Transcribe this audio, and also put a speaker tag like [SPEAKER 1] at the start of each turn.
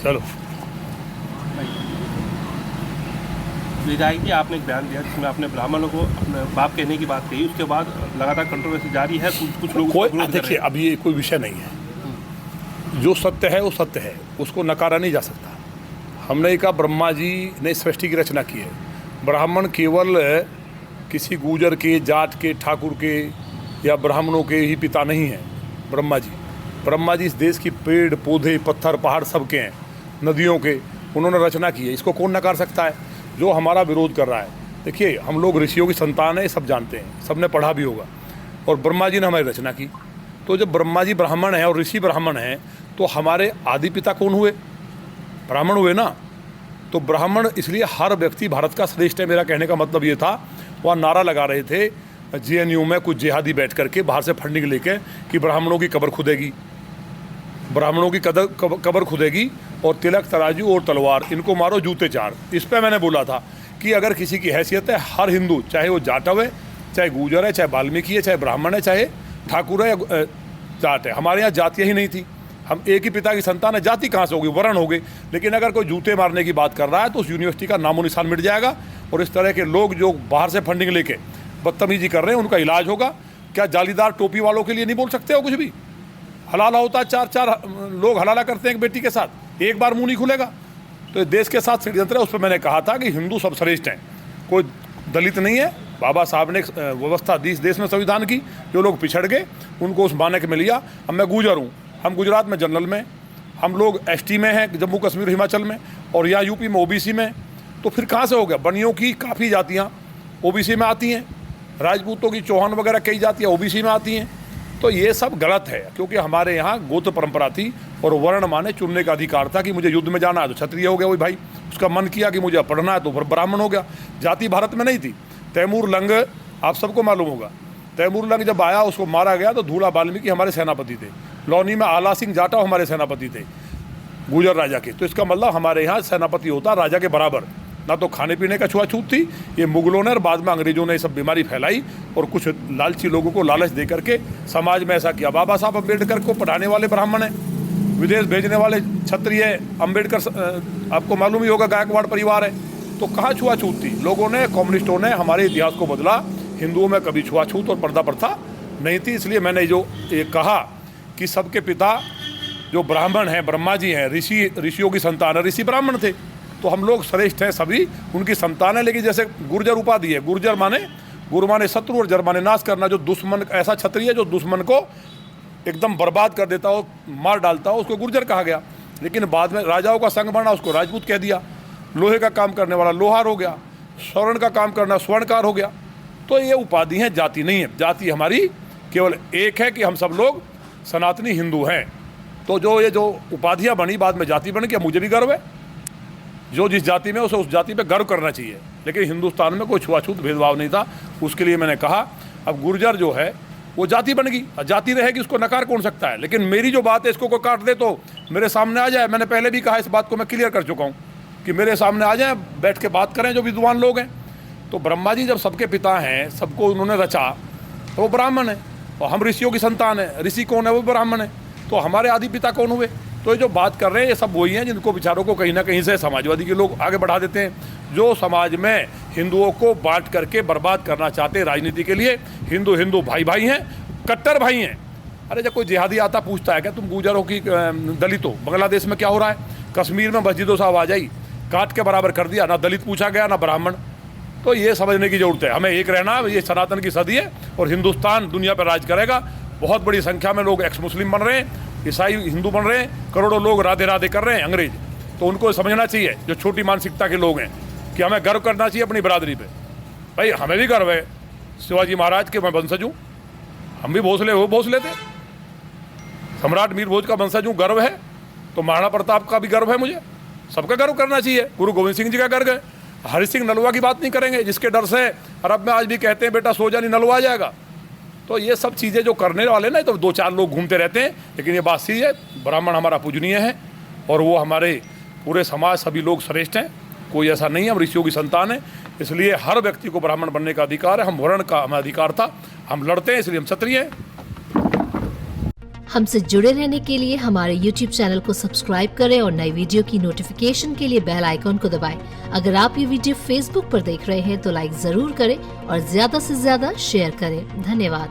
[SPEAKER 1] चलो।
[SPEAKER 2] विधायक जी, आपने एक बयान दिया जिसमें आपने ब्राह्मणों को अपने बाप कहने की बात कही, उसके बाद लगातार कंट्रोवर्सी जारी है, कुछ लोग
[SPEAKER 1] कोई
[SPEAKER 2] उसका विरोध कर रहे
[SPEAKER 1] देखिए,
[SPEAKER 2] हैं।
[SPEAKER 1] अभी ये कोई विषय नहीं है। जो सत्य है वो सत्य है, उसको नकारा नहीं जा सकता। हमने कहा ब्रह्मा जी ने सृष्टि की रचना की है। ब्राह्मण केवल किसी गुर्जर के, जाट के, ठाकुर के या ब्राह्मणों के ही पिता नहीं हैं। ब्रह्मा जी इस देश की पेड़ पौधे पत्थर पहाड़ सबके हैं, नदियों के, उन्होंने रचना की है। इसको कौन नकार सकता है? जो हमारा विरोध कर रहा है, देखिए हम लोग ऋषियों की संतान है, सब जानते हैं, सबने पढ़ा भी होगा। और ब्रह्मा जी ने हमारी रचना की। तो जब ब्रह्मा जी ब्राह्मण हैं और ऋषि ब्राह्मण हैं, तो हमारे आदि पिता कौन हुए? ब्राह्मण हुए ना। तो ब्राह्मण, इसलिए हर व्यक्ति भारत का श्रेष्ठ है। मेरा कहने का मतलब ये था, वहाँ नारा लगा रहे थे JNU में कुछ जिहादी बैठ करके बाहर से फंडिंग लेके कि ब्राह्मणों की कब्र खुदेगी, ब्राह्मणों की कब्र खुदेगी, और तिलक तराजू और तलवार, इनको मारो जूते चार। इस पर मैंने बोला था कि अगर किसी की हैसियत है, हर हिंदू, चाहे वो जाटव है, चाहे गुर्जर है, चाहे वाल्मीकि है, चाहे ब्राह्मण है, चाहे ठाकुर है या जाट है, हमारे यहाँ जातियाँ ही नहीं थी। हम एक ही पिता की संतान है, जाति कहाँ से होगी? वर्ण हो गई। लेकिन अगर कोई जूते मारने की बात कर रहा है तो उस यूनिवर्सिटी का नामो निशान मिट जाएगा। और इस तरह के लोग जो बाहर से फंडिंग लेके बदतमीजी कर रहे हैं, उनका इलाज होगा। क्या जालीदार टोपी वालों के लिए नहीं बोल सकते हो कुछ भी? हलाला होता है, चार लोग हलाला करते हैं एक बेटी के साथ, एक बार मुंह नहीं खुलेगा। तो ये देश के साथ षड्यंत्र है। उस पर मैंने कहा था कि हिंदू सब श्रेष्ठ हैं, कोई दलित नहीं है। बाबा साहब ने व्यवस्था दी इस देश में, संविधान की। जो लोग पिछड़ गए उनको उस मानक में लिया। अब मैं गुर्जर हूँ, हम गुजरात में जनरल में, हम लोग ST में हैं, जम्मू कश्मीर हिमाचल में, और यहाँ UP में OBC में। तो फिर कहाँ से हो गया? बनियों की काफ़ी जातियाँ OBC में आती हैं, राजपूतों की, चौहान वगैरह कई जातियाँ OBC में आती हैं। तो ये सब गलत है, क्योंकि हमारे यहाँ गोत्र परंपरा थी और वर्ण माने चुनने का अधिकार था कि मुझे युद्ध में जाना है तो क्षत्रिय हो गया वही भाई, उसका मन किया कि मुझे पढ़ना है तो फिर ब्राह्मण हो गया। जाति भारत में नहीं थी। तैमूर लंग आप सबको मालूम होगा, तैमूर लंग जब आया उसको मारा गया तो धूला वाल्मीकि हमारे सेनापति थे, लौनी में आला सिंह जाटव हमारे सेनापति थे, गुर्जर राजा के। तो इसका मतलब हमारे यहाँ सेनापति होता राजा के बराबर। ना तो खाने पीने का छुआछूत थी, ये मुगलों ने और बाद में अंग्रेजों ने ये सब बीमारी फैलाई और कुछ लालची लोगों को लालच दे करके समाज में ऐसा किया। बाबा साहब अम्बेडकर को पढ़ाने वाले ब्राह्मण हैं, विदेश भेजने वाले क्षत्रिय। अम्बेडकर आपको मालूम ही होगा, गायकवाड़ परिवार है। तो कहाँ छुआछूत थी? लोगों ने, कम्युनिस्टों ने हमारे इतिहास को बदला। हिंदुओं में कभी छुआछूत और पर्दा प्रथा नहीं थी। इसलिए मैंने जो ये कहा कि सबके पिता जो ब्राह्मण हैं, ब्रह्मा जी हैं, ऋषियों की संतान है, ऋषि ब्राह्मण थे, तो हम लोग श्रेष्ठ हैं, सभी उनकी संतान है। लेकिन जैसे गुर्जर उपाधि है, गुर्जर माने, गुरु माने शत्रु और जर माने नाश करना। जो दुश्मन, ऐसा क्षत्रिय जो दुश्मन को एकदम बर्बाद कर देता हो, मार डालता हो, उसको गुर्जर कहा गया। लेकिन बाद में राजाओं का संग बना, उसको राजपूत कह दिया। लोहे का काम करने वाला लोहार हो गया, स्वर्ण का काम करना स्वर्णकार हो गया। तो ये उपाधि है, जाति नहीं है। जाति हमारी केवल एक है कि हम सब लोग सनातनी हिंदू हैं। तो जो उपाधियाँ बनी, बाद में जाति बन गई, मुझे भी गर्व है। जो जिस जाति में उसे उस जाति पे गर्व करना चाहिए। लेकिन हिंदुस्तान में कोई छुआछूत भेदभाव नहीं था। उसके लिए मैंने कहा अब गुर्जर जो है वो जाति बन गई, जाति रहेगी, उसको नकार कौन सकता है? लेकिन मेरी जो बात है इसको कोई काट दे तो मेरे सामने आ जाए। मैंने पहले भी कहा, इस बात को मैं क्लियर कर चुका हूँ कि मेरे सामने आ जाए, बैठ के बात करें जो विद्वान लोग हैं। तो ब्रह्मा जी जब सबके पिता हैं, सबको उन्होंने रचा, तो वो ब्राह्मण है। और हम ऋषियों की संतान है। ऋषि कौन है? वो ब्राह्मण है। तो हमारे आदि पिता कौन हुए? तो ये जो बात कर रहे हैं ये सब वही हैं जिनको विचारों को कहीं ना कहीं से समाजवादी के लोग आगे बढ़ा देते हैं, जो समाज में हिंदुओं को बांट करके बर्बाद करना चाहते हैं राजनीति के लिए। हिंदू भाई भाई हैं, कट्टर भाई हैं। अरे जब कोई जिहादी आता पूछता है क्या तुम गुर्जर हो कि दलित हो? बांग्लादेश में क्या हो रहा है? कश्मीर में मस्जिदों से आवाज आई, काट के बराबर कर दिया, ना दलित पूछा गया ना ब्राह्मण। तो ये समझने की जरूरत है, हमें एक रहना। ये सनातन की सदी है और हिंदुस्तान दुनिया पर राज करेगा। बहुत बड़ी संख्या में लोग एक्स मुस्लिम बन रहे हैं, ईसाई हिंदू बन रहे हैं, करोड़ों लोग राधे राधे कर रहे हैं अंग्रेज। तो उनको समझना चाहिए, जो छोटी मानसिकता के लोग हैं, कि हमें गर्व करना चाहिए अपनी बरादरी पे। भाई हमें भी गर्व है शिवाजी महाराज के मैं वंशज हूँ, हम भी भोसले हो भोसले थे, सम्राट मीर भोज का वंशज हूँ, गर्व है। तो महाराणा प्रताप का भी गर्व है, मुझे सबका गर्व करना चाहिए। गुरु गोविंद सिंह जी का गर्व है। हरि सिंह नलवा की बात नहीं करेंगे, जिसके डर से अरब में आज भी कहते हैं बेटा सो जा नहीं नलवा आ जाएगा। तो ये सब चीज़ें जो करने वाले ना, तो दो चार लोग घूमते रहते हैं। लेकिन ये बात सही है, ब्राह्मण हमारा पूजनीय है और वो हमारे पूरे समाज सभी लोग श्रेष्ठ हैं। कोई ऐसा नहीं है, हम ऋषियों की संतान है। इसलिए हर व्यक्ति को ब्राह्मण बनने का अधिकार है। हम वर्ण का हमें अधिकार था, हम लड़ते हैं, इसलिए हम क्षत्रिय हैं।
[SPEAKER 3] हमसे जुड़े रहने के लिए हमारे YouTube चैनल को सब्सक्राइब करें और नई वीडियो की नोटिफिकेशन के लिए बेल आइकॉन को दबाएं। अगर आप ये वीडियो Facebook पर देख रहे हैं तो लाइक जरूर करें और ज्यादा से ज्यादा शेयर करें। धन्यवाद।